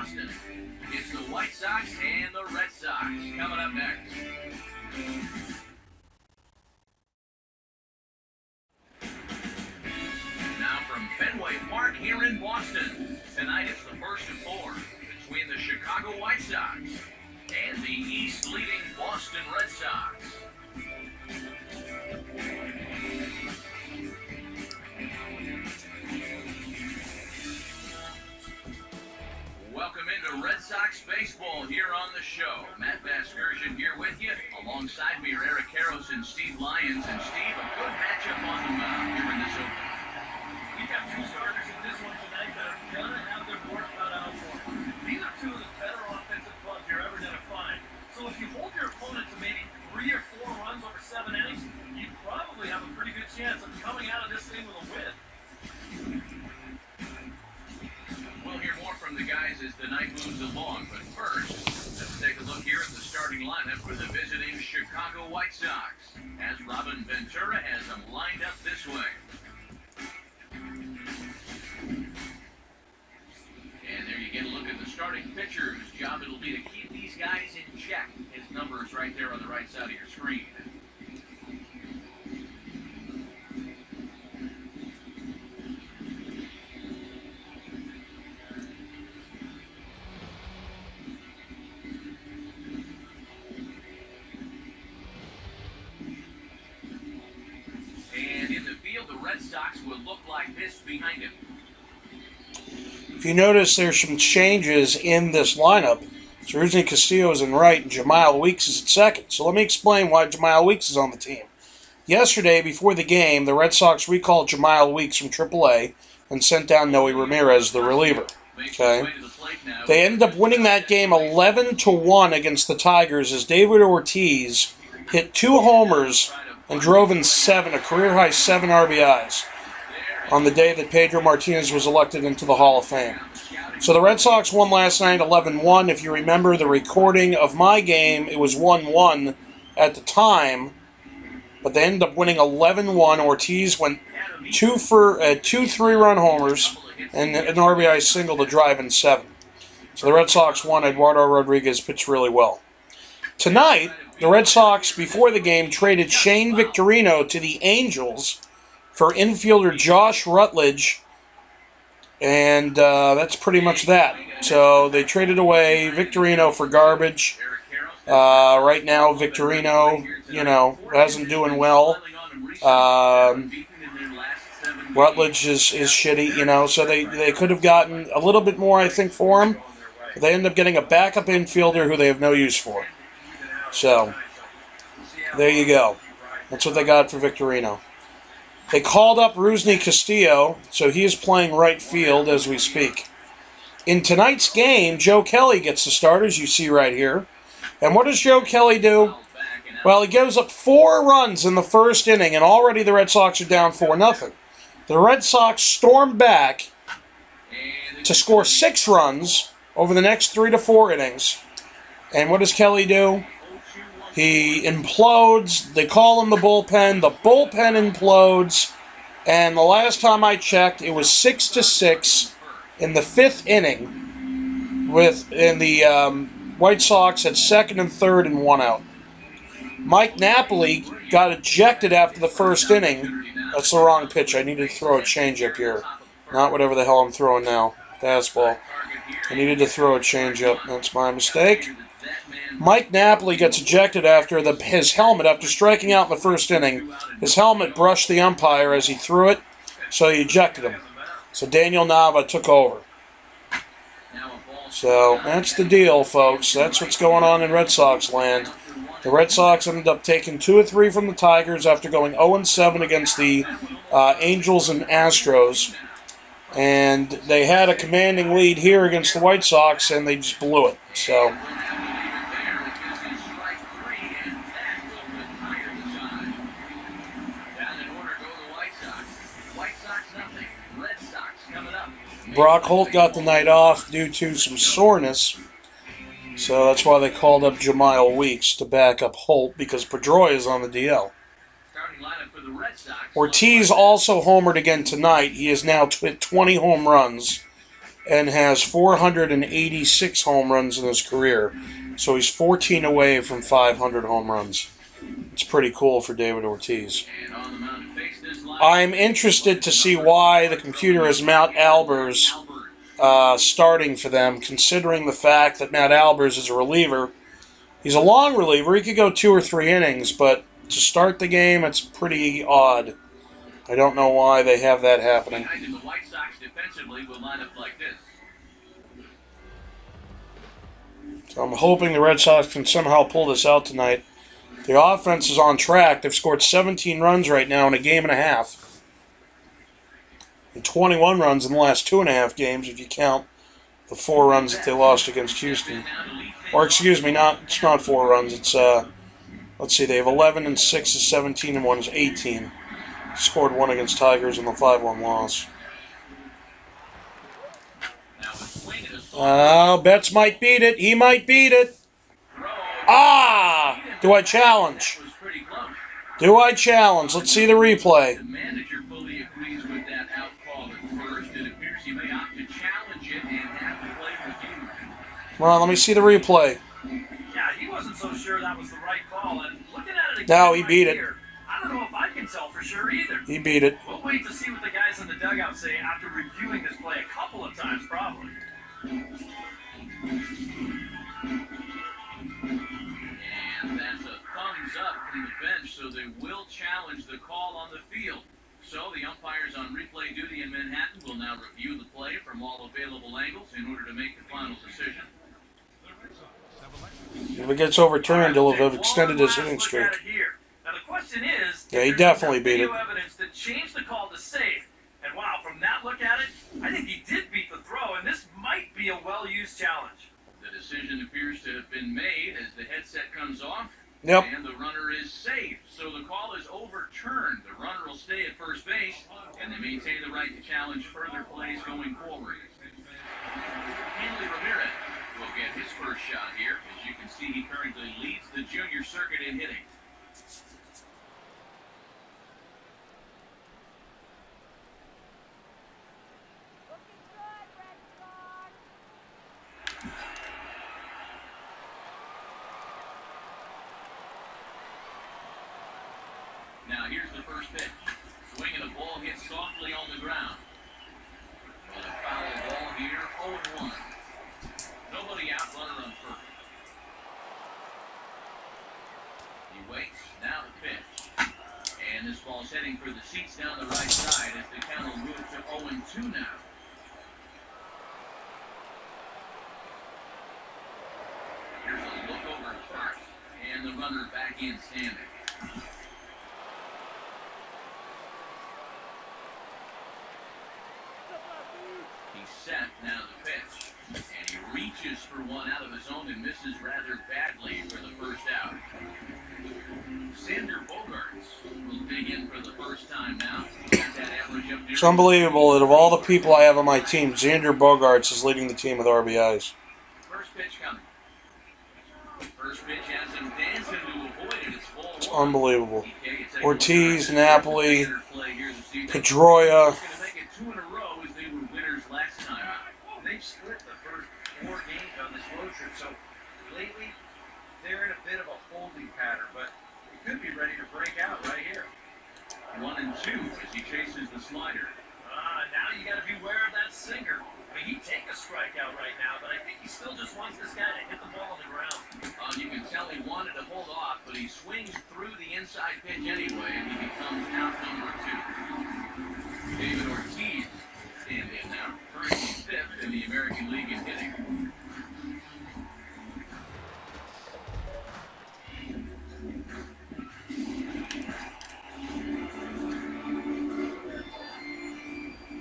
Boston. It's the White Sox and the Red Sox coming up next. Now from Fenway Park here in Boston. Tonight it's the first of four between the Chicago White Sox and the East-leading Boston Red Sox. Welcome into Red Sox baseball here on the show. Matt Vasgersian here with you. Alongside me are Eric Karros and Steve Lyons. And Steve, a good matchup on the mound here in this opener. We've got two starters in this one tonight that are going to have their work cut out for them. These are two of the better offensive clubs you're ever going to find. So if you hold your opponent to maybe 3 or 4 runs over 7 innings, you probably have a pretty good chance of coming out of this thing with a win. We'll hear more from the guys as the night moves along, but first, let's take a look here at the starting lineup for the visiting Chicago White Sox, as Robin Ventura has them lined up this way. And there you get a look at the starting pitcher, whose job it'll be to keep these guys in check. His number is right there on the right side of your screen. And in the field, the Red Sox will look like this behind him. If you notice, there's some changes in this lineup. So Rusney Castillo is in right and Jemile Weeks is at second. So let me explain why Jemile Weeks is on the team. Yesterday, before the game, the Red Sox recalled Jemile Weeks from AAA and sent down Noe Ramirez, the reliever. Okay, they ended up winning that game 11-1 against the Tigers as David Ortiz hit 2 homers and drove in a career-high 7 RBIs on the day that Pedro Martinez was elected into the Hall of Fame. So the Red Sox won last night 11-1. If you remember the recording of my game, it was 1-1 at the time, but they ended up winning 11-1. Ortiz went 2 3-run homers and an RBI single to drive in 7. So the Red Sox won. Eduardo Rodriguez pitched really well. Tonight, the Red Sox, before the game, traded Shane Victorino to the Angels for infielder Josh Rutledge, and that's pretty much that. So they traded away Victorino for garbage. Right now, Victorino, hasn't doing well. Rutledge is shitty, so they could have gotten a little bit more, I think, for him. They end up getting a backup infielder who they have no use for. So, there you go. That's what they got for Victorino. They called up Rusney Castillo, so he is playing right field as we speak. In tonight's game, Joe Kelly gets the start, as you see right here. And what does Joe Kelly do? Well, he gives up 4 runs in the first inning, and already the Red Sox are down 4-0. The Red Sox storm back to score 6 runs over the next 3 to 4 innings. And what does Kelly do? He implodes. They call him the bullpen. The bullpen implodes. And the last time I checked, it was 6-6 in the 5th inning. And the White Sox had 2nd and 3rd and 1 out. Mike Napoli got ejected after the first inning. That's the wrong pitch. I needed to throw a changeup here. Not whatever the hell I'm throwing now. Fastball. I needed to throw a changeup. That's my mistake. Mike Napoli gets ejected after his helmet, after striking out in the first inning. His helmet brushed the umpire as he threw it, so he ejected him. So Daniel Nava took over. So that's the deal, folks. That's what's going on in Red Sox land. The Red Sox ended up taking 2 or 3 from the Tigers after going 0-7 against the Angels and Astros. And they had a commanding lead here against the White Sox, and they just blew it. So Brock Holt got the night off due to some soreness. So that's why they called up Jemile Weeks to back up Holt, because Pedroia is on the DL. Ortiz also homered again tonight. He has now hit 20 home runs and has 486 home runs in his career. So he's 14 away from 500 home runs. It's pretty cool for David Ortiz. I'm interested to see why the computer has Matt Albers starting for them, considering the fact that Matt Albers is a reliever. He's a long reliever. He could go 2 or 3 innings, but to start the game, it's pretty odd. I don't know why they have that happening. The White Sox defensively will line up like this. So I'm hoping the Red Sox can somehow pull this out tonight. The offense is on track. They've scored 17 runs right now in a game and a half. And 21 runs in the last 2.5 games, if you count the 4 runs that they lost against Houston. Or excuse me, it's not 4 runs. It's let's see, they have 11 and 6 is 17 and 1 is 18. Scored 1 against Tigers in the 5-1 loss. Betts might beat it. He might beat it. Ah! Do I challenge? Do I challenge? Let's see the replay. The manager fully agrees with that out call at first. It appears he may opt to challenge it and have the play reviewed. Come on, let me see the replay. Yeah, he wasn't so sure that was the right call, and looking at it again, No, he beat it. I don't know if I can tell for sure either. He beat it. We'll wait to see what the guys in the dugout say after reviewing this play a couple of times, probably. And that's a thumbs up from the bench, so they will challenge the call on the field. So the umpires on replay duty in Manhattan will now review the play from all available angles in order to make the final decision. If it gets overturned, he'll have extended his hitting streak. Now the question is, Yeah, he definitely beat it. Evidence that changed the call to safe. And wow, from that look at it, I think he did beat the throw, and this might be a well-used challenge. The decision appears to have been made as the headset comes off. Yep. And the runner is safe, so the call is overturned. The runner will stay at first base, and they maintain the right to challenge further plays going forward. Hanley Ramirez will get his first shot here. As you can see, he currently leads the junior circuit in hitting. Now here's the first pitch. Swinging a ball hit softly on the ground. Well, a foul ball here, 0-1. Nobody out, runner on first. He waits, now the pitch. And this ball's heading for the seats down the right side as the count will move to 0-2 now. Here's a look over first, and the runner back in standing. Set now the pitch, and he reaches for one out of his own and misses rather badly for the first out. Xander Bogaerts will dig in for the first time now. It's unbelievable that of all the people I have on my team, Xander Bogaerts is leading the team with RBIs. First pitch coming. First pitch has him dancing to avoid it. It's ball It's one. unbelievable. Ortiz, Napoli, Pedroia. Split the first 4 games on this road trip, so lately they're in a bit of a holding pattern, but it could be ready to break out right here. 1-2 as he chases the slider. Now you got to beware of that sinker. I mean, he'd take a strikeout right now, but I think he still just wants this guy to hit the ball on the ground. You can tell he wanted to hold off, but he swings through the inside pitch anyway, and he becomes out number 2. David Ortiz stand in now, currently 5th in the American League in hitting.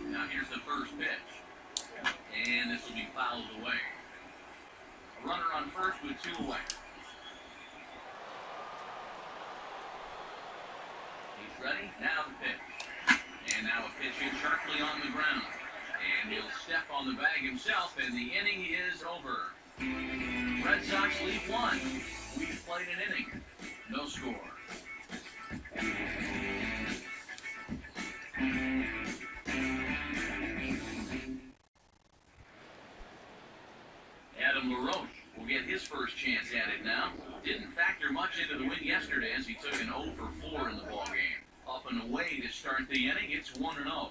Now here's the first pitch, and this will be fouled away. A runner on first with 2 away. He's ready, now the pitch. And now a pitch hit sharply on the ground. And he'll step on the bag himself, and the inning is over. Red Sox lead 1. We've played an inning. No score. Adam LaRoche will get his first chance at it now. Didn't factor much into the win yesterday as he took an 0 for 4 in the ballgame. Up and away to start the inning, it's 1-0.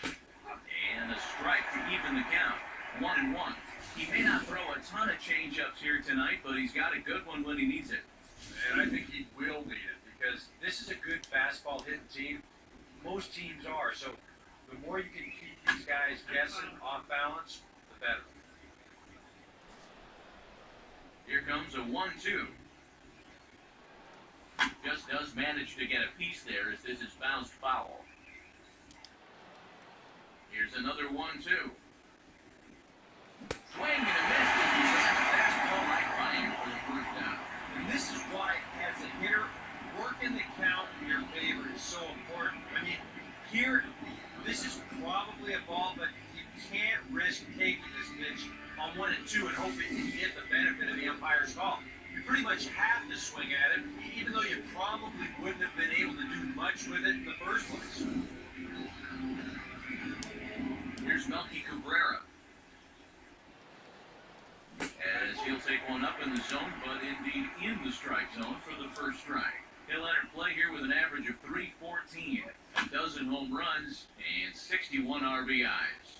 And a strike to even the count, 1-1. He may not throw a ton of change-ups here tonight, but he's got a good one when he needs it. And I think he will need it because this is a good fastball hitting team. Most teams are, so the more you can keep these guys guessing off balance, the better. Here comes a 1-2. Just does manage to get a piece there as this is bounced foul. Here's another 1-2. Swing and a miss. Fastball right by him for the first down. And this is why, as a hitter, working the count in your favor is so important. I mean, here, this is probably a ball, but you can't risk taking this pitch on 1 and 2 and hoping you get the benefit of the umpire's call. You pretty much have to swing at it, even though you probably wouldn't have been able to do much with it in the first place. Here's Melky Cabrera. As he'll take one up in the zone, but indeed in the strike zone for the first strike. He'll enter play here with an average of .314, a dozen home runs, and 61 RBIs.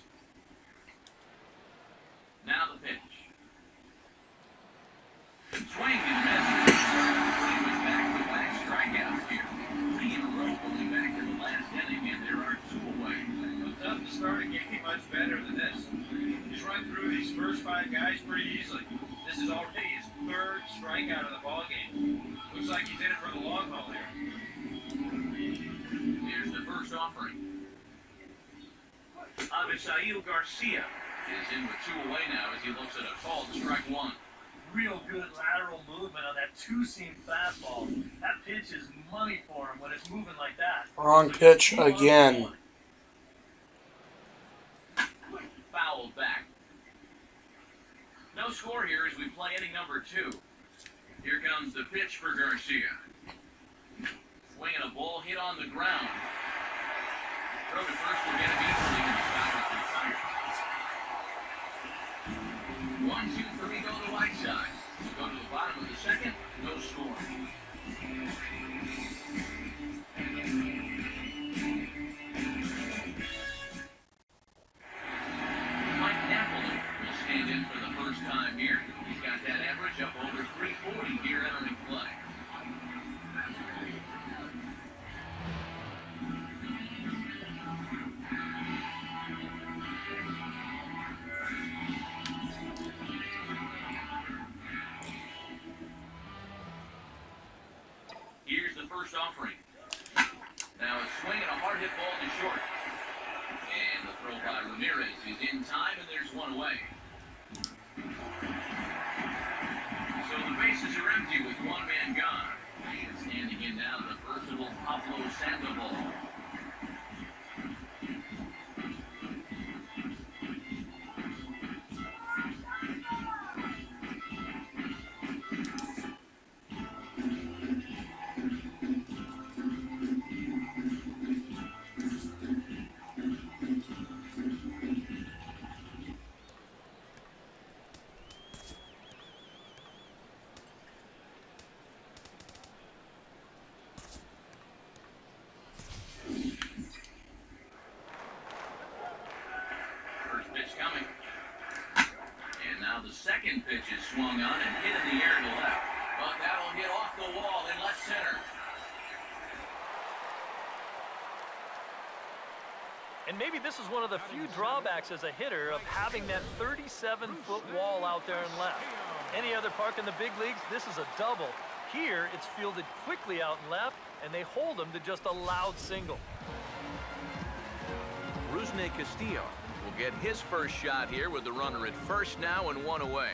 Now the pitch. Swing and miss. Pretty much back-to-back strikeouts here. 3 in a row going back to the last inning, and there are 2 away. It's tough to start a game much better than this. He's run through these first 5 guys pretty easily. This is already his 3rd strikeout of the ballgame. Looks like he's in it for the long haul here. Here's the first offering. Abisail Garcia is in with 2 away now as he looks at a call to strike 1. Real good lateral movement on that 2-seam fastball. That pitch is money for him when it's moving like that. Wrong pitch again. Fouled back. No score here as we play inning number 2. Here comes the pitch for Garcia. Swinging a ball hit on the ground. Throw to first will get him easily and the stop is retired. 1, 2, 3 go to the White Sox. Go to the bottom of the second, no score. Stand in for the first time here. He's got that average up over .340 here entering play. Here's the first offering. Now a swing and a hard hit ball to short. And the throw by Ramirez is in time, and there's 1 away. So the bases are empty with 1 man gone. And standing in now, the versatile Pablo Sandoval. Coming. And now the second pitch is swung on and hit in the air to left. But that'll hit off the wall in left center. And maybe this is one of the few drawbacks as a hitter of having that 37-foot wall out there in left. Any other park in the big leagues, this is a double. Here, it's fielded quickly out in left, and they hold him to just a loud single. Rusney Castillo will get his first shot here with the runner at first now and 1 away.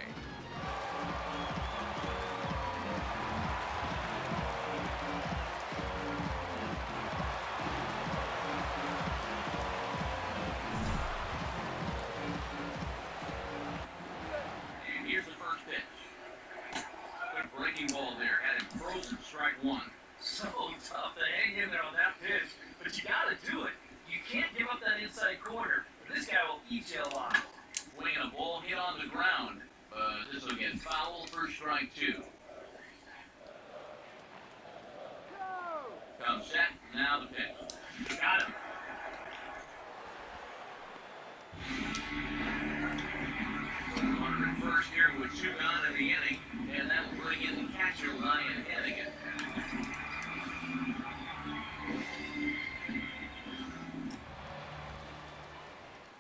And here's the first pitch. Quick breaking ball there, had him frozen, strike 1. So tough to hang in there on that pitch, but you got to do it. You can't give up that inside corner. This guy will eat you alive. strike two. Comes set, now the pitch. Got him. Runner at first here with two gone in the inning, and that will bring in the catcher, Ryan Hennigan.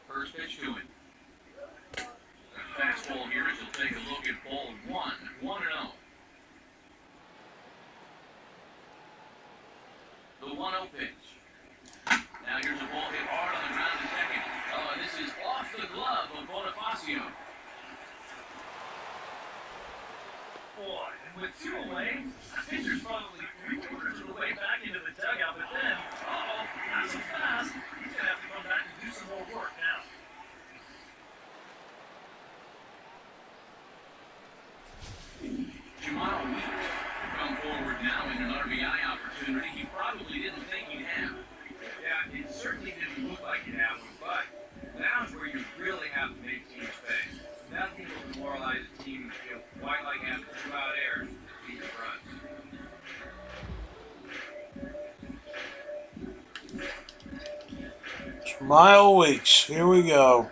First pitch to him. Fastball here as he'll take a look at ball one. 1-0. The 1-0 pitch. Now here's a ball hit hard on the ground to second. Oh, and this is off the glove of Bonifacio. Boy, and with two away, that pitcher's probably 3/4 of the way back into the dugout, but then, not so fast. He's going to have to come back and do some more work now. Jamal Weeks come forward now in an RBI opportunity he probably didn't think he'd have. Yeah, it certainly didn't look like it happened, but now's where you really have to make teams pay. Nothing will demoralize a team to feel quite like having 2 out errors to beat the runs. Jamal Weeks. Here we go.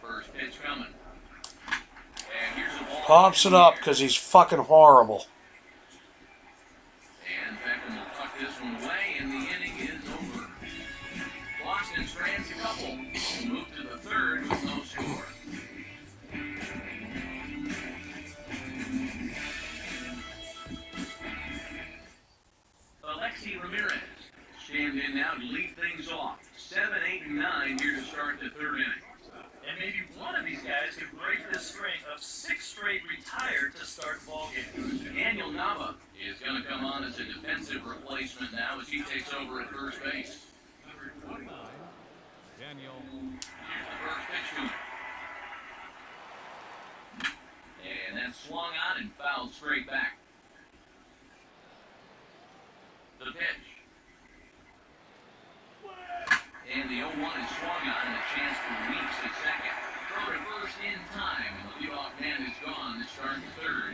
First pitch coming. And here's a ball. Pops it up because he's fucking horrible. And Beckham will tuck this one away, and the inning is over. Boston strands a couple. Move to the third with no score. Alexi Ramirez stand in now to lead things off. 7, 8, and 9 here to start the third inning. And maybe one of these guys could break this string of 6 straight retired to start the ballgame. Daniel Nava is going to come on as a defensive replacement now as he takes over at first base. Number 29, Daniel. Here's the first pitch to him. And that's swung on and fouled straight back. The pitch. And the 0-1 is swung on and a chance for Weeks at second. Throw to first in time, and the leadoff man is gone to start the third.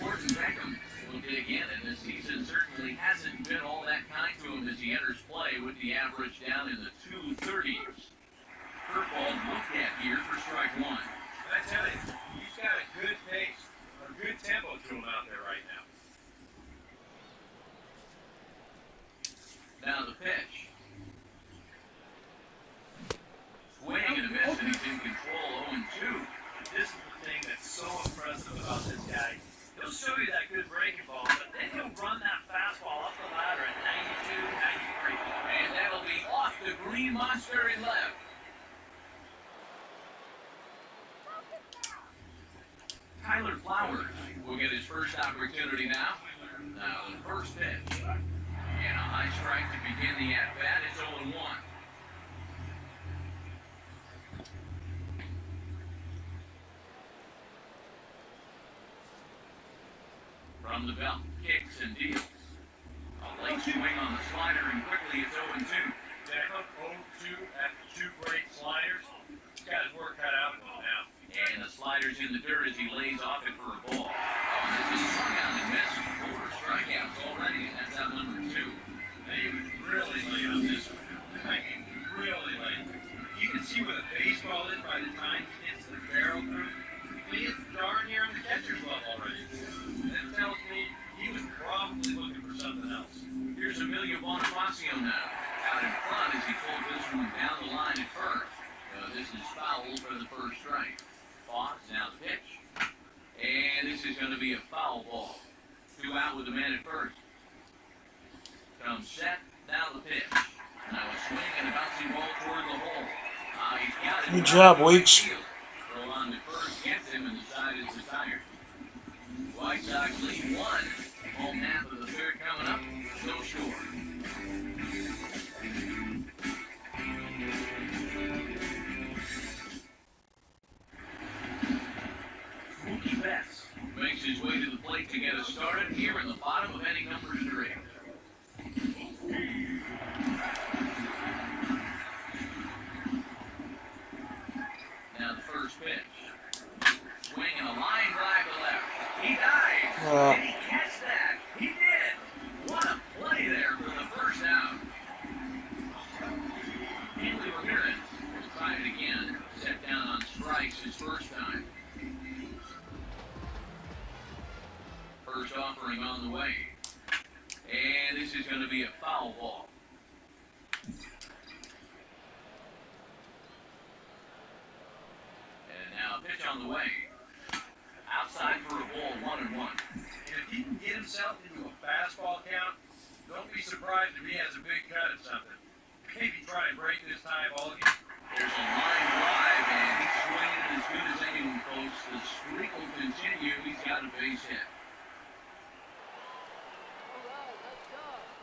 Gordon Beckham will dig in, and this season certainly hasn't been all that kind to him as he enters play with the average down in the 230s. Curveball looked at here for strike one. And I tell you, he's got a good pace, a good tempo to him out there right now. Now the pitch. Swing and a miss, and he's in control, 0-2. This is the thing that's so impressive about this guy. He'll show you that good breaking ball, but then he'll run that fastball up the ladder at 92, 93. And that'll be off the green monster in left. Tyler Flowers will get his first opportunity now. Now the first pitch. And a high strike to begin the at-bat. It's 0-1. From the belt, kicks and deals. A late swing on the slider, and quickly it's 0-2. Beckham 0-2 after 2 great sliders. He's got his work cut out for him now. And the slider's in the dirt as he lays off it for a ball. Oh, and this is swung out and missed. 4 strikeouts already, and that's out number 2. And he was really late on this one. I mean, really late. You can see where the baseball is by the time he hits the barrel through. He is darn near in the catcher's glove already. That tells me he was probably looking for something else. Here's Emilio Bonifacio now. Out in front as he pulls this one down the line at first. This is foul for the first strike. Pause, now the pitch. And this is going to be a foul ball. 2 out with the man at first. Comes set, now the pitch. Now a swing and a bouncing ball toward the hole. He's got it. Good job, Weeks. Throw on the first gets him, and the side is retired. White Sox lead 1. Home half of the third coming up. No score. Mookie Betts makes his way to the plate to get us started here in the bottom of inning number 3. the way. And this is going to be a foul ball. And now a pitch on the way. Outside for a ball, 1-1. And if he can get himself into a fastball count, don't be surprised if he has a big cut at something. Maybe try and break this tie ball game. There's a line drive, and he's swinging as good as anyone, folks. The streak will continue. He's got a base hit.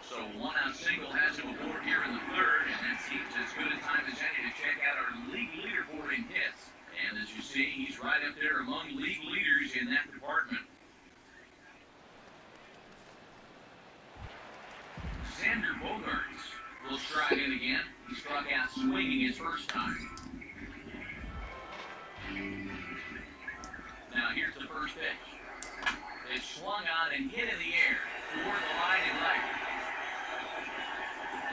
So one-out single has him aboard here in the third, and that seems as good a time as any to check out our league leaderboard in hits. And as you see, he's right up there among league leaders in that department. Xander Bogaerts will strike in again. He struck out swinging his first time. Now here's the first pitch. It's swung on and hit in the air toward the line and left.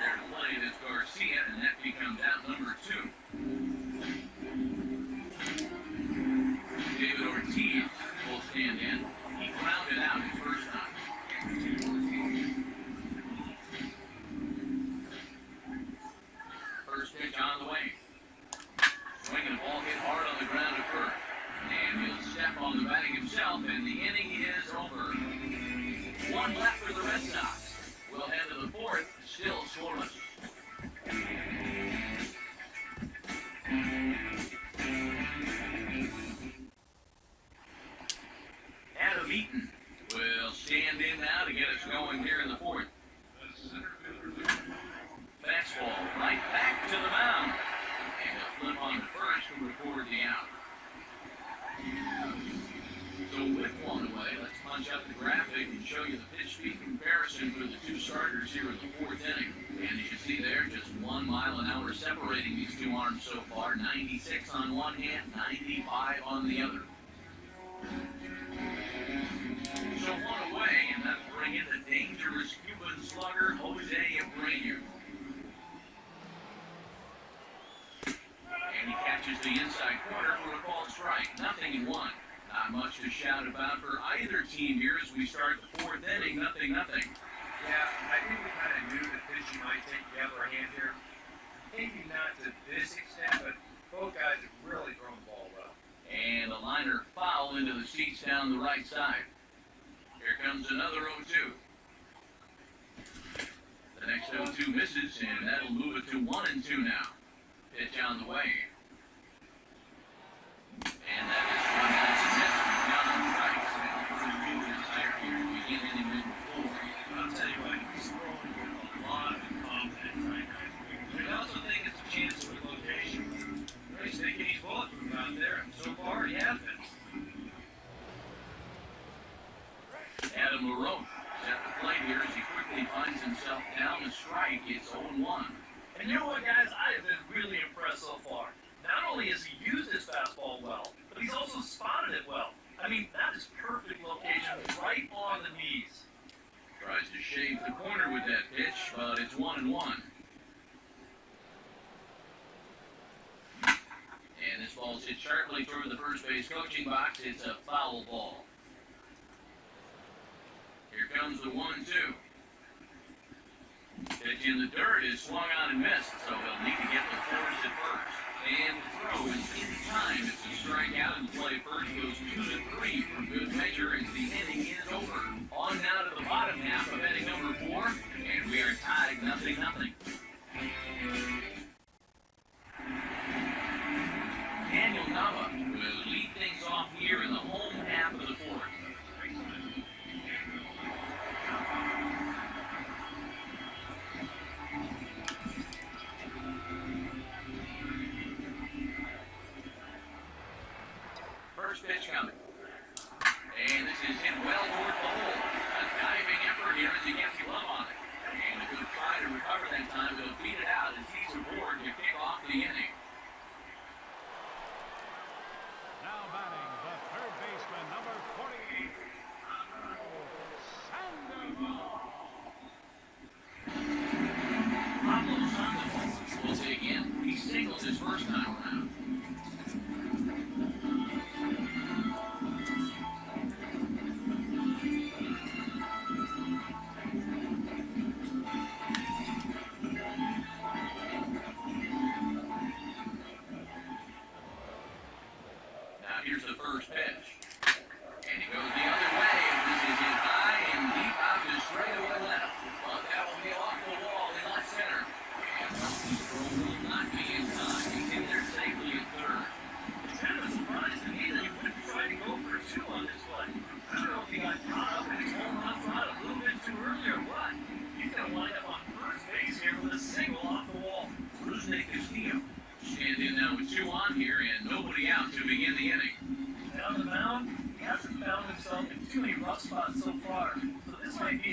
There to play this Garcia, and that becomes out number 2. David Ortiz will stand in. He grounded out his first time. First pitch on the way. Swinging a ball hit hard on the ground at first. And he'll step on the batting himself, and the inning is over. 1 left for the Red Sox. We'll head to the fourth, still scoreless. Adam Eaton will stand in now to get us going here in the fourth. Fastball right back to the mound. And a flip on the first to record the out. So with 1 away, let's punch up the graphic and show you the pitch speed comparison for the 2 starters here in the 4th inning. And as you see there, just 1 mile an hour separating these 2 arms so far. 96 on one hand, 95 on the other. So 1 away, and that'll bring in the dangerous Cuban slugger, Jose Abreu. And he catches the inside corner for a called strike. 0-1. Not much to shout about for either team here as we start the 4th inning. 0-0. Yeah, I think we kind of knew that pitching might take the upper hand here. Maybe not to this extent, but both guys have really thrown the ball well. And a liner foul into the seats down the right side. Here comes another 0-2. The next 0-2 misses, and that'll move it to 1-2 now. Pitch on the way. And that is one that's a miss. Down on the right. I'll tell you what, he's throwing with a lot of confidence right now. I also think it's a chance of a location. He's thinking he's bulletproof out there, and so far he has been. Adam LaRoche is at the plate here as he quickly finds himself down the strike. It's 0-1. And you know what, guys? I have been really impressed so far. Not only has he used his fastball well, but he's also spotted it well. I mean, that is perfect location, right on the knees. Tries to shave the corner with that pitch, but it's 1-1. And this ball's hit sharply through the first base coaching box. It's a foul ball. Here comes the 1-2. Pitch in the dirt is swung on and missed, so he'll need to get the force at first. And the throw is in time. It's a strikeout, and the play first goes 2-3 for good measure as the inning is over. On now to the bottom half of inning number 4, and we are tied 0-0. Daniel Nava will lead things off here in the home half of the 4th.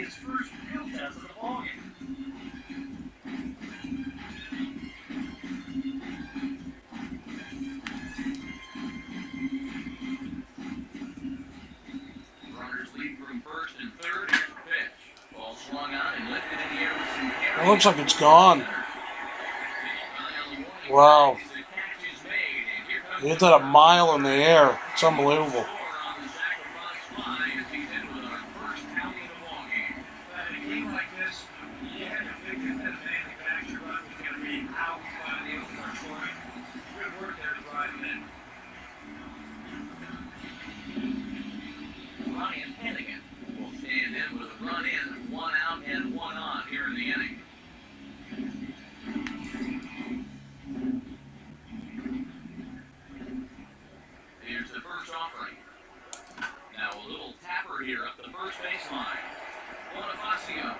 his first real test of the ballgame. Runners lead from first and third. Here's the pitch. Ball swung on and lifted in the air with some carry. It looks like it's gone. Wow. He hit that a mile in the air. It's unbelievable. Ryan Hennigan will stand in with a run in, 1 out and 1 on here in the inning. Here's the first offering. Now a little tapper here up the first baseline. Bonifacio.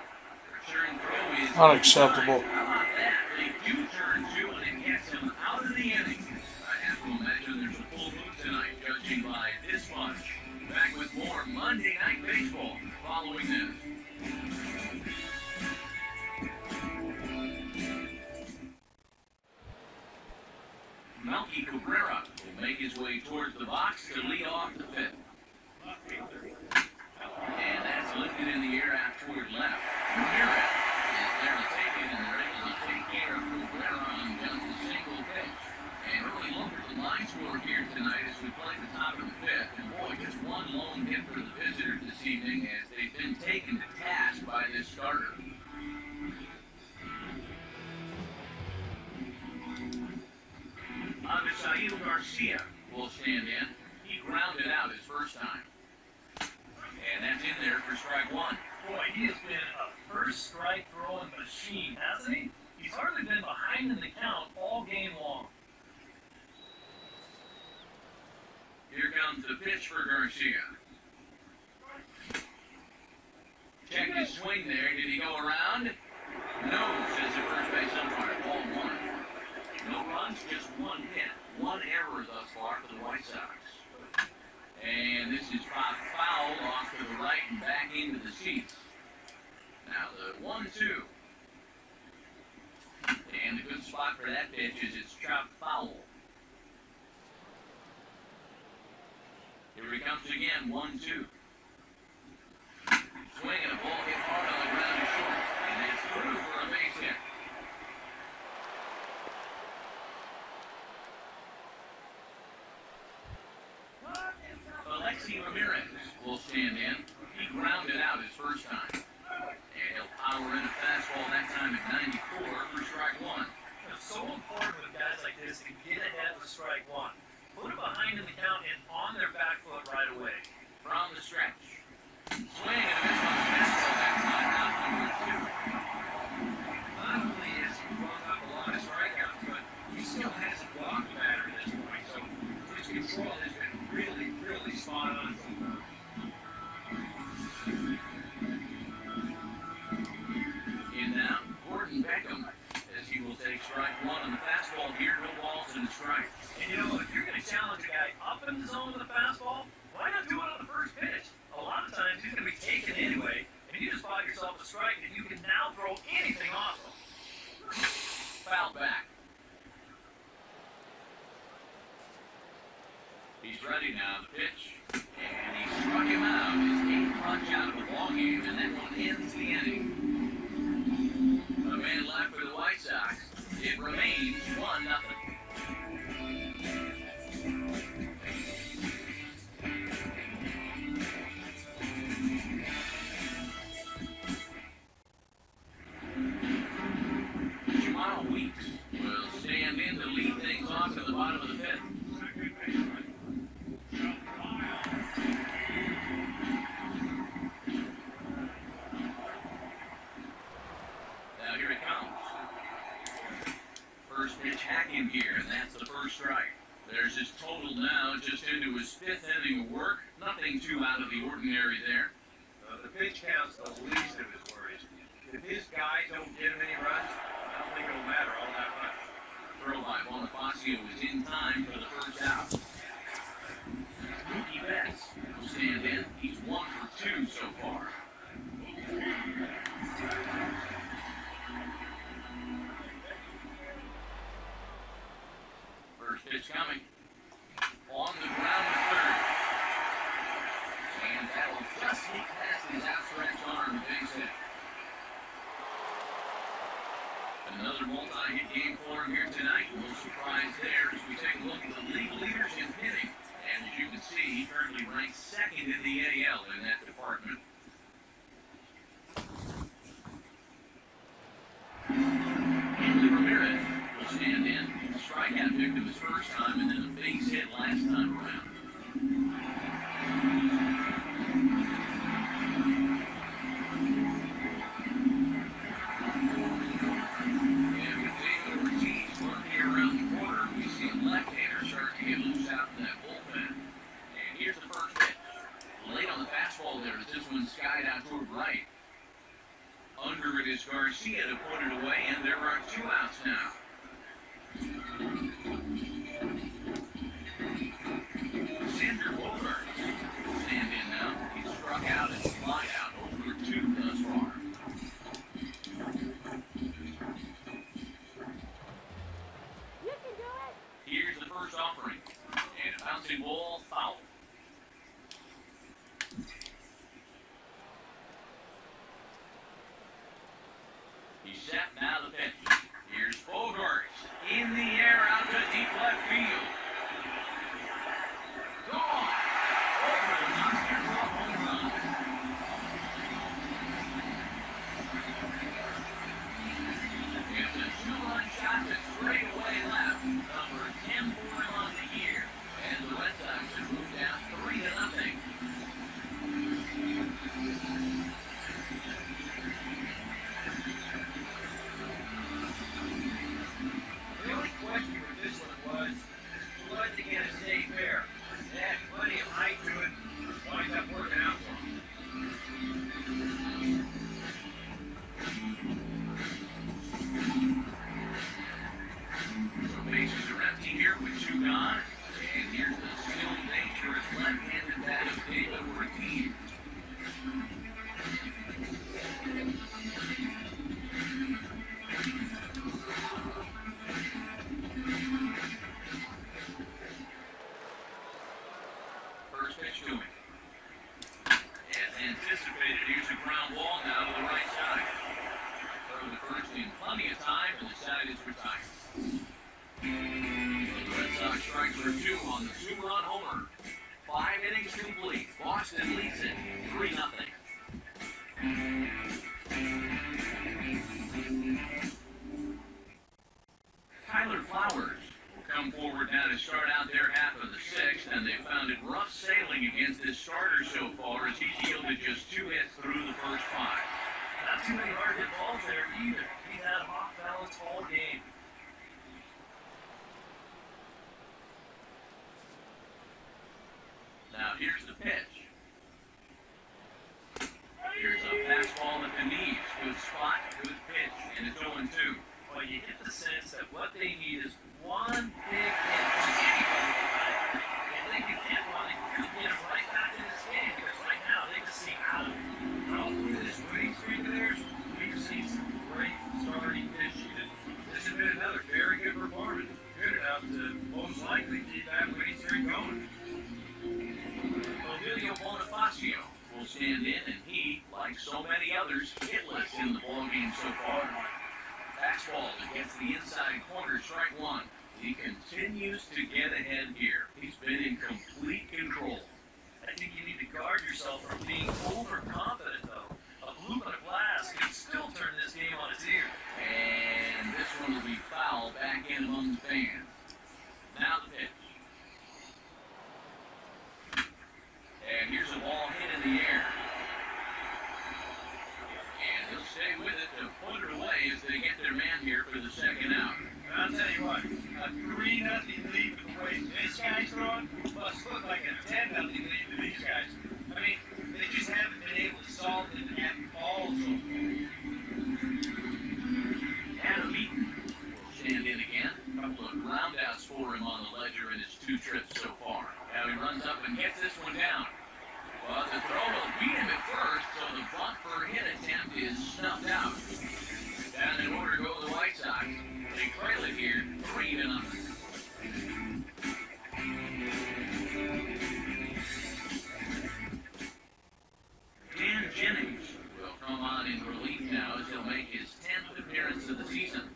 Return throw is Unacceptable. How about that? They do turn two and it gets him out of the inning. I have to imagine there's a full mood tonight, judging by this much. Back with more Monday Night Baseball following this. Melky Cabrera will make his way towards the box to lead off the fifth. And that's lifted in the air out toward left. Ramirez is there to take it, and they're able to take care of Cabrera on just a single pitch. And really look at the line score here tonight as we play the top of the fifth. And boy, just one lone hit for the visitors this evening as they've been taken to task by this starter. Avisail Garcia will stand in. He grounded out his first time. And that's in there for strike one. Boy, he has been a first strike throwing machine, hasn't he? He's hardly been behind in the count all game long. Here comes the pitch for Garcia. Check his swing there. Did he go around? No, says the first base umpire. Ball one. No runs, just one hit. One error thus far for the White Sox. And this is popped foul off to the right and back into the seats. Now the 1-2. And the good spot for that pitch is it's chopped foul. Here he comes again, 1-2. Swing and a ball hit hard on the ground to short. And it's through for a base hit. Alexi Ramirez will stand in. He grounded out his first time. And he'll power in a fastball that time at 94 for strike one. It's so important with guys like this to get ahead of strike one. Put them behind in the count and on their back foot right away. From the stretch. Swing and a miss on the fastball that time, out number two. Not only has he brought up a lot of strikeouts, but he still hasn't walked the batter at this point, so his control has been really, really spot on so far. In now, Gordon Beckham, as he will take strike one on the fastball here, no balls and a strike. And you know, if you're going to challenge a guy up in the zone with a fastball, why not do it on the first pitch? A lot of times he's going to be taken anyway, and you just buy yourself a strike, and you can now throw anything off him. Foul back. He's ready now, the pitch. And he struck him out. His 8th punch out of the ballgame, and that one ends the inning. A man left for the White Sox. It remains 1-0. Weeks will stand in to lead things off at the bottom of the fifth. Now here it comes. First pitch hacking here, and that's the first strike. There's his total now, just into his 5th inning of work. Nothing too out of the ordinary there. The pitch count's the least of his worries. If his guys don't get him any runs, I don't think it'll matter all that much. Throw by Bonifacio is in time for the first out. Mookie Betts will stand in. He's 1 for 2 so far. Another multi-hit game for him here tonight. No surprise there as we take a look at the league leaders in hitting. And as you can see, he currently ranks second in the AL in that department. Andy Ramirez will stand in. Strikeout victim his first time and then a base hit last time around. Left-hander starts to get loose out in that bullpen. And here's the first pitch. Late on the fastball there as this one skied out toward right. Under it is Garcia to put it away, and there are 2 outs now. Sander Bogart will stand in now. He's struck out and fly out over 2 thus far. Here's the first offering, and a bouncing ball foul. He's set, now the pitch. Here's Bogart in the air out to deep left field. Gone! Over the Knox-Aircraft home run. It's a 2-run shot to straightaway left. Number 10 for him on the year. And the Red Sox have moved down 3-0. The only question with this one was, who liked to get a safe pair? They had plenty of height to it. Winds up working out for them. The bases are empty here with 2 gone. And here's the still dangerous left-handed bat of David Ortiz. First pitch to him. As anticipated, here's a ground ball now to the right side. Throw the first in plenty of time, and the side is retired. The Red Sox strike for 2 on the 2-run homer. 5 innings complete. Boston leads it 3-0. Tyler Flowers will come forward now to start out their half of the 6th, and they found it rough sailing against his starter so far as he's yielded just 2 hits through the first 5. Not too many hard hit balls there either. He's had them off balance all game. Now here's the pitch. Here's a fastball at the knees. Good spot, good pitch, and it's 0-2. Well, you get the sense that what they need is one big hit from anybody tonight. If they can get one, they could get them right back in this game, because right now they just seem out of it. All through this winning streak of theirs, we've seen some great starting pitching, and this has been another very good performance. Good enough to most likely keep that winning streak going. Emilio Bonifacio will stand in, and he, like so many others, hitless in the ballgame so far. Fastball against the inside corner, strike 1. He continues to get ahead here. He's been in complete control. I think you need to guard yourself from being overconfident, though. A blue on a glass can still turn this game on its ear. And this one will be foul back in among the fans. Now the pitch. And here's a ball hit in the air. And he'll stay with it to put it away as they get their man here for the 2nd out. I'll tell you what, a 3-0 lead with the way this guy's throwing must look like a 10-0 lead to these guys. I mean, they just haven't been able to solve it at all so far. Adam Eaton will stand in again. A couple of groundouts for him on the ledger in his 2 trips so far. Now he runs up and gets this one down. But the throw will beat him at first, so the bunt for a hit attempt is snuffed out. Down in order to go to the White Sox. They trail it here, 3-0. Dan Jennings will come on in relief now as he'll make his 10th appearance of the season.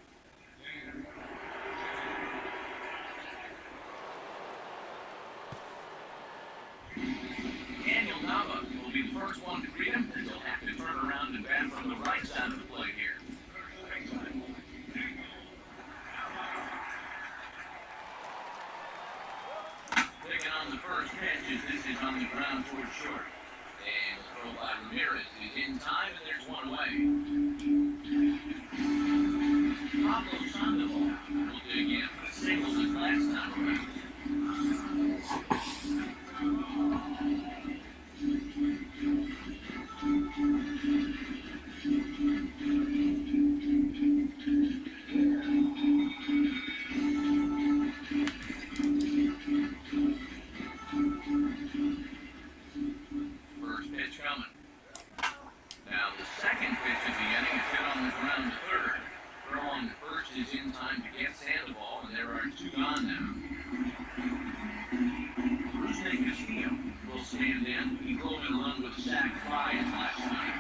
one away. Pablo Sandoval will dig in for the single his last time around. First pitch coming. Now the second pitch of the inning is hit on the ground to third. Throw on the first is in time to get Sandoval, and there are two gone now. Rusney Castillo will stand in. He drove and run with a sac fly his last time.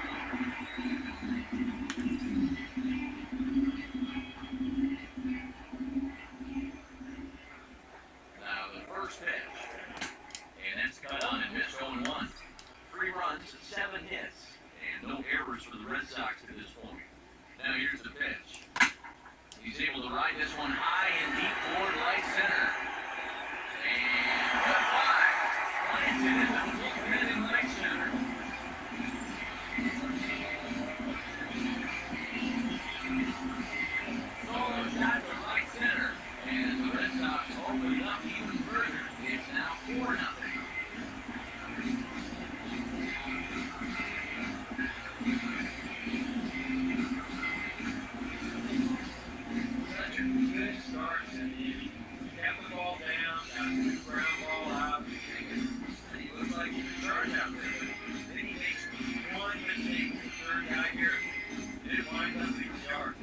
Now the first pitch. And that's cut on and missed 0-1. 3 runs, 7 hits, and no errors for the Red Sox at this point. Now here's the pitch. He's able to ride this one high and deep toward right center. And goodbye. Planted in the bullpen in right center. Solo shot to right center. And the Red Sox open it up even further. It's now 4-0. Such a good start to the inning. Kept the ball down, got a good ground ball out, and he looks like he's in charge out there. Then he makes one mistake, the third guy here, and it winds up leaving the yard.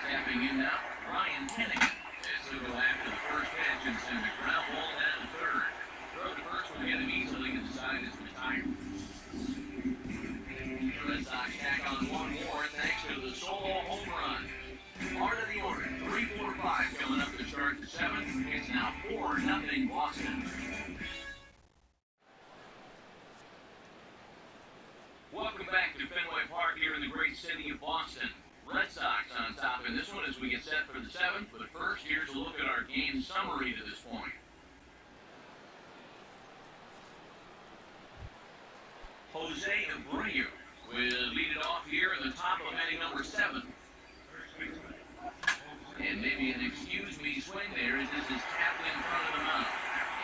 Tapping in now, Ryan Hennigan. This will go after the first pitch and send the ground ball down to third. Throw to first will get him easily inside his retired. The Red Sox tack on one more thanks to the solo home run. Part of the order, 3-4-5 coming up to start the 7th. It's now 4-0 Boston. Welcome back to Fenway Park here in the great city of Boston. Red Sox on top in this one as we get set for the 7th. But first, here's a look at our game summary to this point. Jose Abreu will lead it off here in the top of inning number 7. And maybe an excuse me swing there as this is tapped in front of the mound.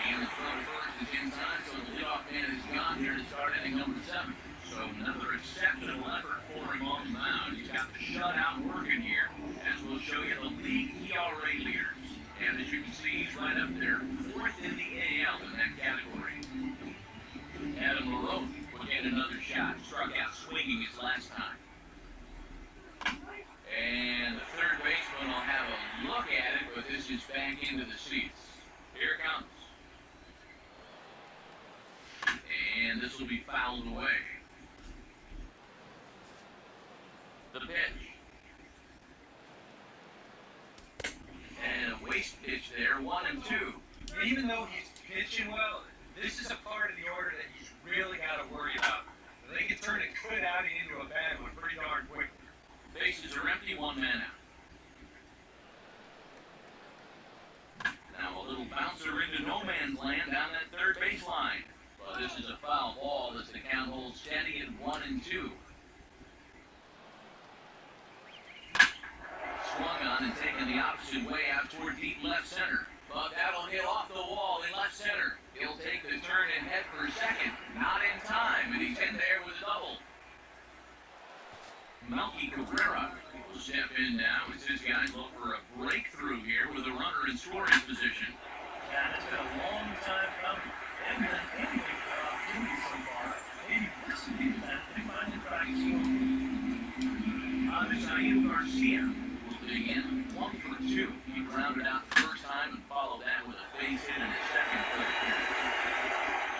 And the throw to first is in time, so the leadoff man is gone here to start inning number 7. So another exceptional effort for him on the mound. He's got the shutout working here, as we'll show you the league ERA leaders. And as you can see, he's right up there, 4th in the AL in that category. Adam LaRoche will get another shot. Struck out swinging his last time. And the third baseman will have a look at it, but this is back into the seats. Here it comes. And this will be fouled away. The pitch. And a waste pitch there, 1-2. Even though he's pitching well, this is a part of the order that he's really got to worry about. They can turn a good outing into a bad one pretty darn quick. Bases are empty, 1 man out. Now a little bouncer into no man's land down that third baseline. But this is a foul ball as the count holds steady at 1-2. Swung on and taken the opposite way out toward deep left center. But that'll hit off the wall in left center. He'll take the turn and head for second. Not in time, and he's in there with a double. Melky Cabrera will step in now as his guys look for a breakthrough here with a runner in scoring position. Yeah, it's been a long time coming. They haven't done anything for our opportunity so far. Maybe listen to that. They finally try to see Abisayu Garcia will dig in 1 for 2. He grounded out the first time and followed that with a base hit in his second for the period.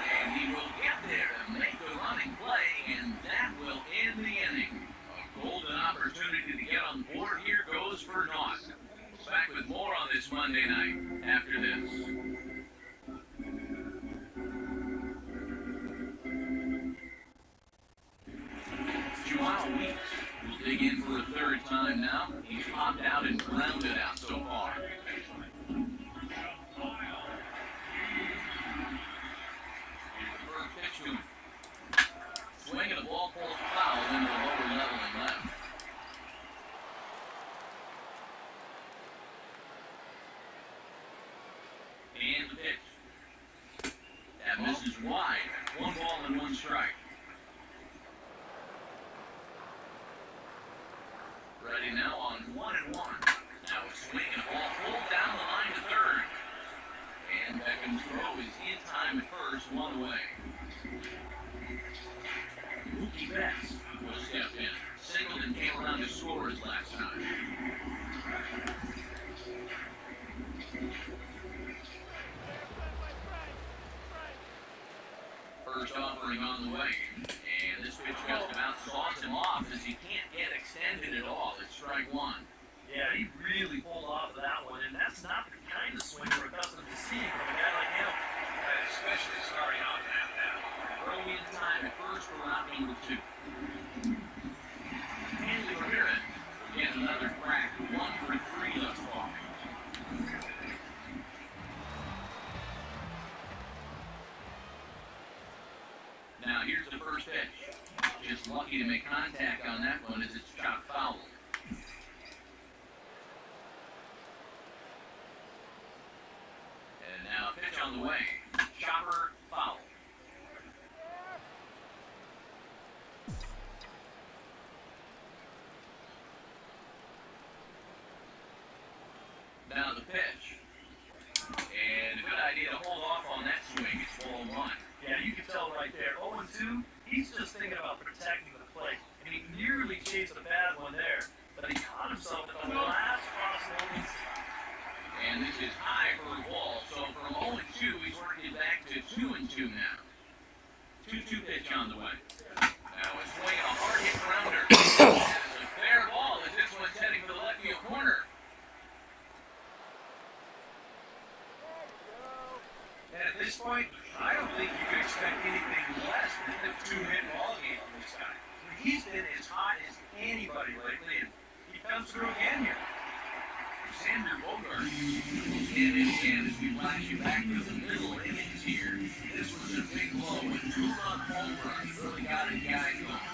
And he will get there to make the running play, and that will end the inning. A golden opportunity to get on board here goes for naught. Back with more on this Monday night after this. Joao Weeks will dig in for a third time now. He's popped out in Williams' throw is in time at first, one away. Mookie Betts will step in. Singleton came around to score his last time. First offering on the way. And this pitch just about saws him off as he can't get extended at all. It's strike one. Yeah, he really pulled off of that one, and that's not the kind of swing we're accustomed to seeing from a guy like him. Especially starting off now. Throw in time at first for round number 2. Hanley Ramirez will get another crack. 1 for 3 thus far. Now here's the first pitch. Just lucky to make contact on that one as it's chopped foul. And now a pitch on the way. Chopper foul. Now the pitch. And a good idea to hold off on that swing. It's ball 1. Yeah, you can tell right there. 0-2, he's just thinking about protecting the plate. And he nearly chased a bad one there, but he caught himself at the last possible instant. And this is high for a ball, so from 0-2, he's working back to 2-2 now. 2-2 pitch on the way. Now a swing and a hard hit grounder. That's a fair ball as this one's heading for the left field corner. And at this point, I don't think you can expect anything less than a 2-hit ball game from this guy. He's been as hot as anybody lately, and he comes through again here. Xander Bogart will stand in again as we flash you back to the middle innings here. This was a big blow with 2-run home runs. Really got his guy going.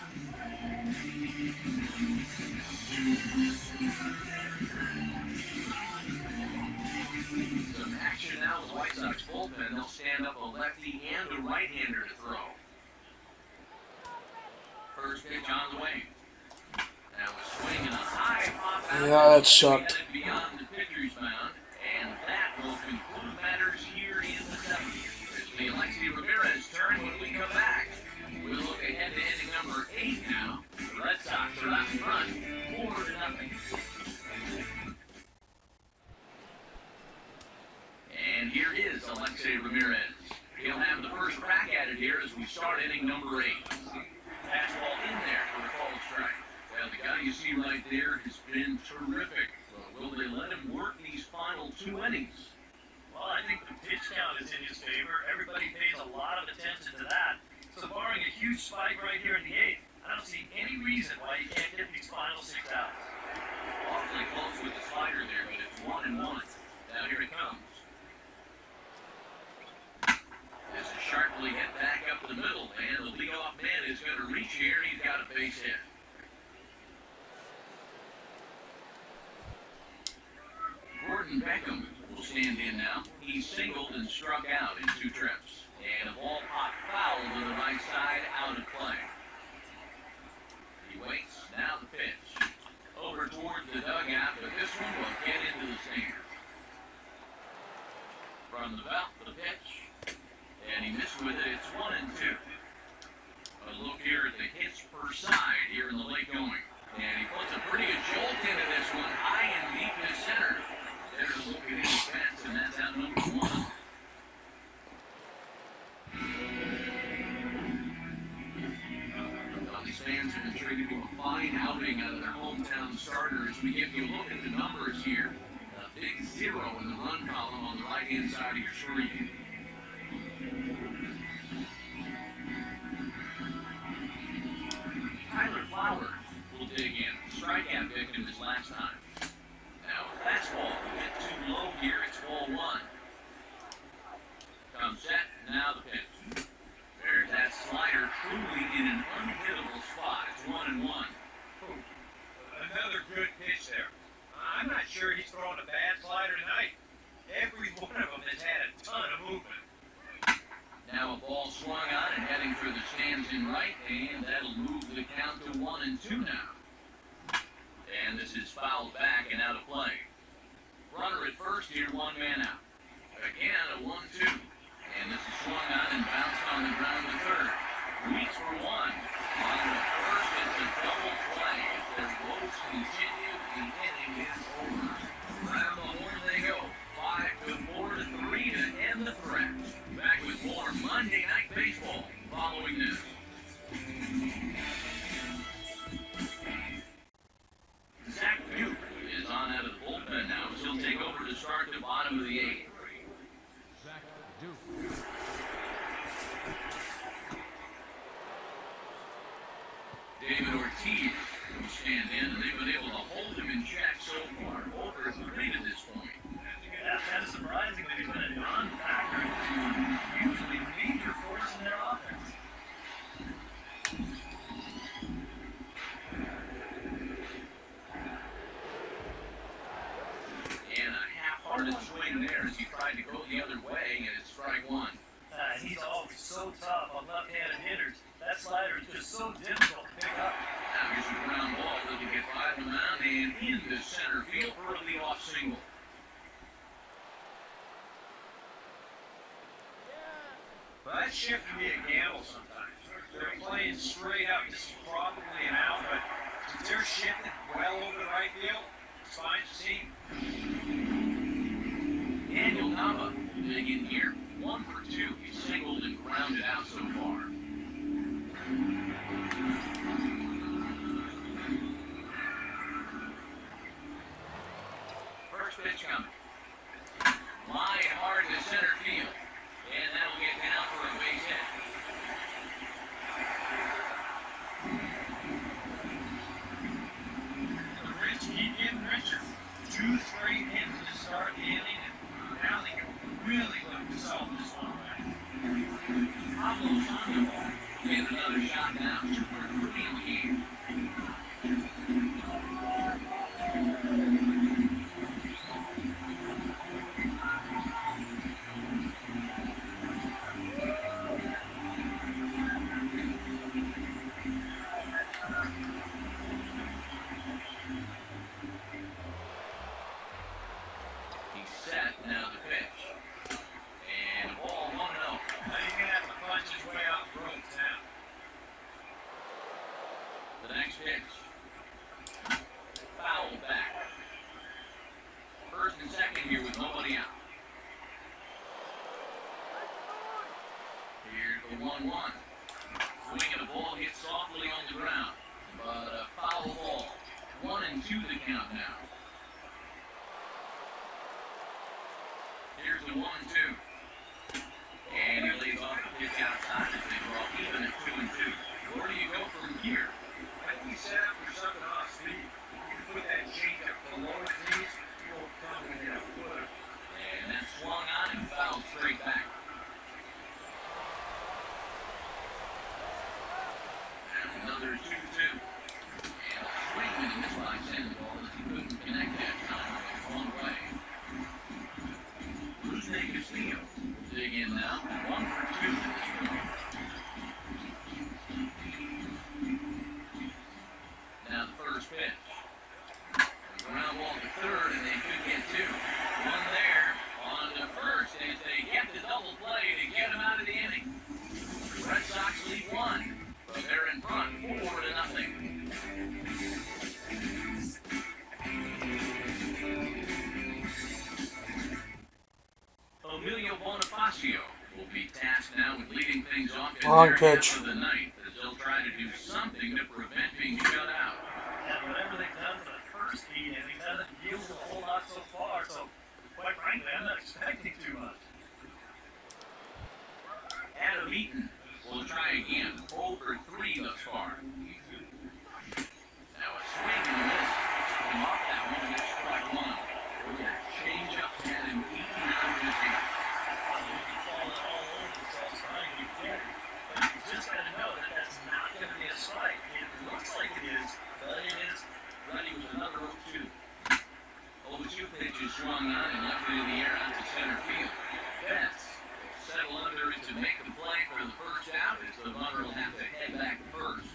Some action now with the White Sox bullpen. They'll stand up a lefty and a right-hander to throw. First pitch on the way. Now a swing and a high pop out. Yeah, that sucked. Beyond the pitcher's mound, and that will conclude matters here in the 7th. It's the Alexi Ramirez turn when we come back. We'll look ahead to inning number 8 now. The Red Sox are out in front, 4-0. And here is Alexi Ramirez. He'll have the first crack at it here as we start inning number 8. Fastball in there for a called strike. Well, the guy you see right there has been terrific. Will they let him work these final 2 innings? Well, I think the pitch count is in his favor. Everybody pays a lot of attention to that. So barring a huge spike right here in the 8th, I don't see any reason why you can't get these final 6 outs. Awfully close with the slider there, but it's 1-1. Now here it comes. This is sharply hit back up the middle, and the leadoff man is going to reach here. He's got a base hit. Gordon Beckham will stand in now. He's singled and struck out in 2 trips. And a ball popped foul to the right side, out of play. He waits, now the pitch. Over towards the dugout, but this one will get into the stands. From the belt, the pitch. And he missed with it, it's 1-2. A look here at the hits per side here in the late going. And he puts a pretty good jolt into this one, high and deep to center. There's a look at his bats, and that's out number 1. Well, these fans have been treated to a fine outing out of their hometown starter as we give you a look at the numbers here. A big 0 in the run column on the right-hand side of your screen. Tyler Flowers will dig in. Strikeout victim his last time. Now, fastball hit too low here. It's ball 1. Comes set. Now the pitch. There's that slider truly in an unhittable spot. It's 1-1. Another good pitch there. I'm not sure he's throwing a bad slider tonight. Every one of them has had a ton of movement. Now a ball swung on and heading for the stands in right, and that'll move the count to 1-2 now. And this is fouled back and out of play. Runner at first here, 1 man out. Again, a 1-2. Back with more Monday Night Baseball following this. Zach Duke is on out of the bullpen now, as he'll take over to start the bottom of the eighth. Zach Duke. David Ortiz will stand in, and they've been able to hold him in check so far. Over 3 to this point. Yeah, kind of surprising that he's been a non-factor to usually major force in their offense. And a half-hearted swing there as he tried to go the other way, and it's strike one. And he's always so tough on left-handed hitters. That slider is just so difficult to pick up. Now here's a ground ball that will get by the mound and into center field for a leadoff single. But that shift can be a gamble sometimes. They're playing straight up. This is probably an out, but if they're shifted well over the right field, it's fine to see. Daniel Nava dig in here. 1 for 2. He's singled and grounded out so far. First pitch coming. Line hard to center field. And that'll get down for a base hit. The Rich keep getting richer. 2 straight hits to start the inning, and now they can really look to solve this one right. Pablo Sandoval gets another shot now. 2 for 3 in the game. He's set, now the pitch. And ball 1-0. Now he's going to have to punch his way out the ropes now. The next pitch. Foul back. First and second here with nobody out. Here's the 1-1. Swing and the ball hits softly on the ground. But a foul ball. 1-2 the count now. Here's the 1-2. And he lays off the pitch outside as they draw even at 2-2. Where do you go from here? I think he's set up for something off speed. You can put that change up below his knees, you won't come and get a foot. And that's swung on and fouled straight back. And another 2-2. And a swing and this by Sandoval as he couldn't connect that time. It was one way. Rusney Castillo will dig in now. 1 for 2 at this point. Now the first pitch. Ground ball to third, and they could get 2. One there on the first as they get the double play to get him out of the inning. The Red Sox lead 1, but they're in front 4-0. Emilio Bonifacio will be tasked now with leading things off in Wrong their pitch. half of the ninth as they'll try to do something to prevent being shut out. And whatever they've done for the first feed innings hasn't yielded a whole lot so far, so quite frankly, I'm not expecting too much. Adam Eaton will try again. 0 for 3 thus far. Now a swing and a miss. Come off that one and it's strike 1. With a change up had him eaten out of his hand. Falling all over themselves trying to get it. But you just got to know that that's not going to be a strike. It looks like it is, but it is. Ready with another 0-2. 0-2 pitch is swung on and left into the air out to center field. Betts settle under it to make the play for the first out as the runner will have to head back first.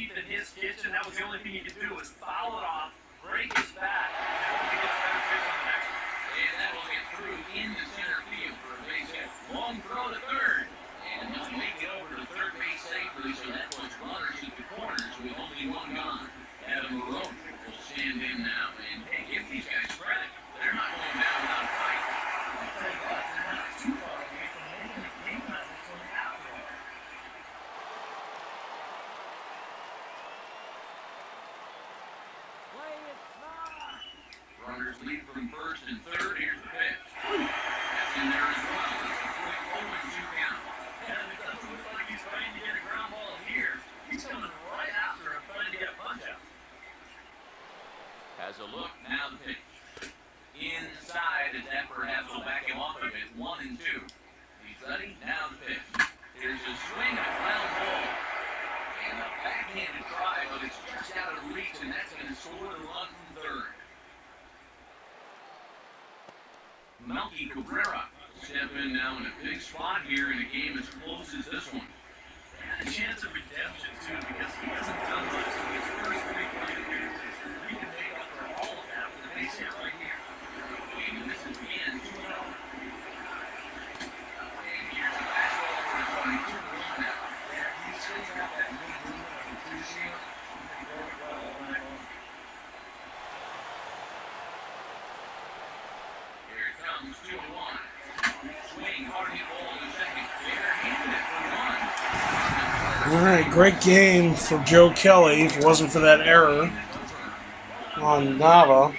deep in his kitchen. That was the only thing he could do was foul it off, break his back, and hope he gets better pitch on the next one. And that will get through into center field for a base hit. Long throw to third. And he'll make it over to third base safely, so that puts runners at the corners with only one gone. Adam Marone will stand in now. And hey, give these guys credit. They're not going down without a fight. I'll tell you what, they're not too far away from making the game time until the after all. Runners lead from first and third. Here's the pitch. That's in there as well. It's a quick 0-2 count. And it doesn't look like he's trying to get a ground ball here. He's coming right after him, trying to get a punch out. Has a look. Now the pitch. Inside, as that perhaps will back him off of it. 1-2. He's ready. Now the pitch. Here's a swing, a ground ball. And a backhanded try, but it's just out of reach, and that's going to score the run from third. Melky Cabrera step in now in a big spot here in a game as close as this one. And a chance of redemption, too, because he hasn't done much in his first 3 plate appearances. He can make up for all of that with a base hit right here. And this is the end. 2-0. And here's a fastball for a strike. 2-1 now. Yeah, he still got that good movement on the two-seam. He's going well all night long. Here it comes, 2-1. Swing, hard hit ball to second. Barehanded it for 1. All right, great game for Joe Kelly. If it wasn't for that error on Nava.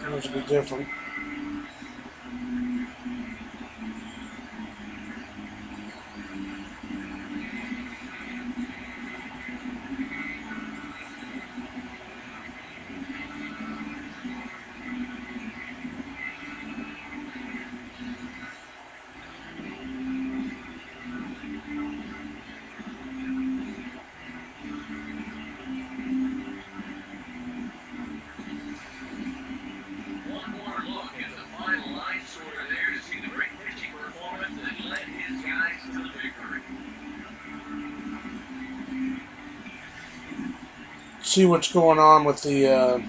It was a bit different. One more look at the final line sorter there to see the great pitching performance that led his guys to the victory. See what's going on with the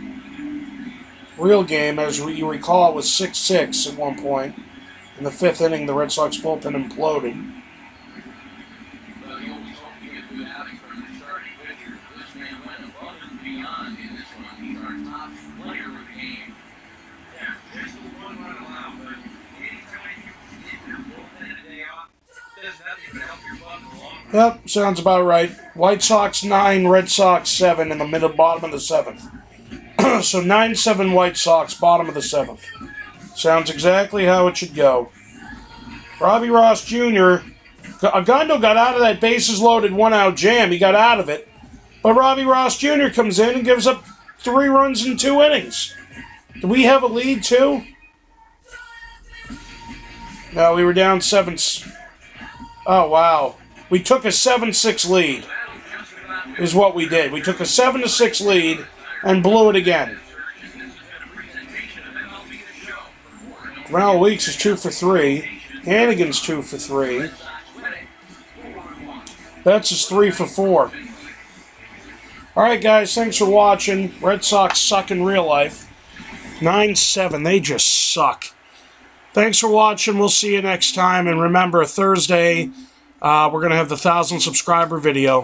real game. As you recall, it was 6-6 at one point. In the 5th inning, the Red Sox bullpen imploded. Well, you always hope to get good outing from the starting pitcher. This man went above and beyond in this one. He's our top player of the game. Yeah, there's the one run allowed, but anytime you get your bullpen a day off, does nothing to help your club in the long run. Yep, sounds about right. White Sox 9, Red Sox 7 in the bottom of the 7th. So 9-7 White Sox, bottom of the 7th. Sounds exactly how it should go. Robbie Ross Jr. Agundo got out of that bases-loaded one-out jam. He got out of it. But Robbie Ross Jr. comes in and gives up 3 runs in 2 innings. Do we have a lead, too? No, we were down 7. Oh, wow. We took a 7-6 lead, is what we did. We took a 7-6 lead and blew it again. Ronald Weeks is 2 for 3. Hannigan's 2 for 3. Betts is 3 for 4. Alright, guys, thanks for watching. Red Sox suck in real life. 9-7, they just suck. Thanks for watching. We'll see you next time. And remember, Thursday, we're going to have the 1,000 subscriber video.